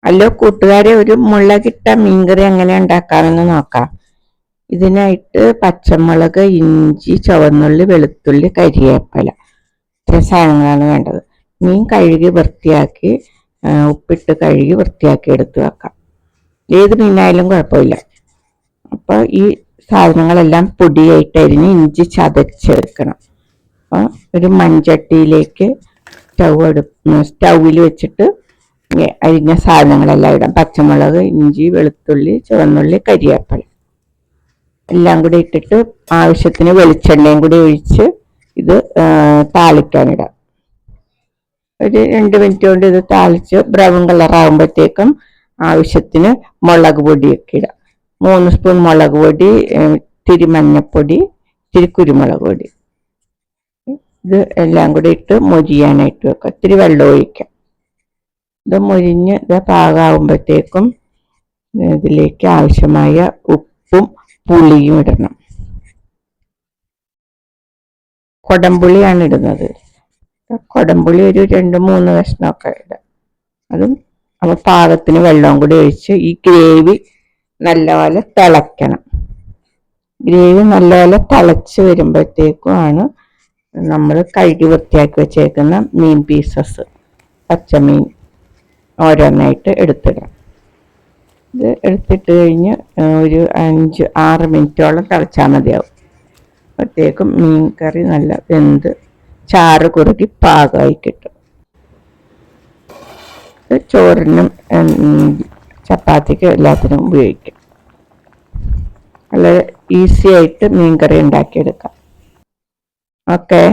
Hello കൂട്ടുകാരെ, ഒരു മുളകിട്ട മീൻകറി എങ്ങനെ ഉണ്ടാക്കാമെന്ന് നോക്കാം. ഇതിനായിട്ട് പച്ചമുളക്, ഇഞ്ചി, ചുവന്നുള്ളി, വെളുത്തുള്ളി, കരിവേപ്പില, ഇത്ര സാധനങ്ങളാണ് വേണ്ടത്. മീൻ കഴുകി വൃത്തിയാക്കി ഉപ്പിട്ട് കഴുകി വൃത്തിയാക്കി എടുത്ത് വെക്കാം. ഏത് മീനായാലും കുഴപ്പമില്ല. അപ്പോൾ ഈ സാധനങ്ങളെല്ലാം പൊടിയായിട്ട് അരിഞ്ഞ് ഇഞ്ചി ചതച്ചെടുക്കണം. അപ്പോൾ ഒരു മൺചട്ടിയിലേക്ക് സ്റ്റൗവിൽ വെച്ചിട്ട് അരിഞ്ഞ സാധനങ്ങളെല്ലാം ഇടാം. പച്ചമുളക്, ഇഞ്ചി, വെളുത്തുള്ളി, ചുവന്നുള്ളി, കരിവേപ്പില എല്ലാം കൂടി ഇട്ടിട്ട് ആവശ്യത്തിന് വെളിച്ചെണ്ണയും കൂടി ഒഴിച്ച് ഇത് താളിക്കാനിടാം. ഒരു 2 മിനിറ്റ് കൊണ്ട് ഇത് താളിച്ച് ബ്രൗൺ കളർ ആകുമ്പോഴത്തേക്കും ആവശ്യത്തിന് മുളക് പൊടിയൊക്കെ ഇടാം. 3 സ്പൂൺ മുളക് പൊടി, ഇത്തിരി മഞ്ഞൾപ്പൊടി, ഇത്തിരി കുരുമുളക് പൊടി. ഇത് എല്ലാം കൂടി ഇട്ട് മൊരിയാനായിട്ട് വെക്കാം. ഇത്തിരി വെള്ളം ഒഴിക്കാം. ഇത് മൊരിഞ്ഞ് പാകമാകുമ്പോഴത്തേക്കും ഇതിലേക്ക് ആവശ്യമായ ഉപ്പും പുളിയും ഇടണം. കൊടംപുളിയാണ് ഇടുന്നത്. കൊടംപുളി ഒരു 2-3 കഷ്ണമൊക്കെ ഇടാം. അതും അപ്പോൾ പാകത്തിന് വെള്ളവും കൂടി ഒഴിച്ച് ഈ ഗ്രേവി നല്ലപോലെ തിളയ്ക്കണം. ഗ്രേവി നല്ലപോലെ തിളച്ച് വരുമ്പോഴത്തേക്കും ആണ് നമ്മൾ കഴുകി വൃത്തിയാക്കി വെച്ചേക്കുന്ന മീൻ പീസസ്, പച്ചമീൻ ഓരോന്നായിട്ട് എടുത്തിടാം. ഇത് എടുത്തിട്ട് കഴിഞ്ഞ് ഒരു 5-6 മിനിറ്റോളം തിളച്ചാൽ മതിയാവും. അപ്പോഴത്തേക്കും മീൻ കറി നല്ല വെന്ത് ചാറ് കുറുകി പാകമായി കിട്ടും. ചോറിനും ചപ്പാത്തിക്കും എല്ലാത്തിനും ഉപയോഗിക്കാം. വളരെ ഈസി ആയിട്ട് മീൻ കറി ഉണ്ടാക്കിയെടുക്കാം. ഓക്കെ.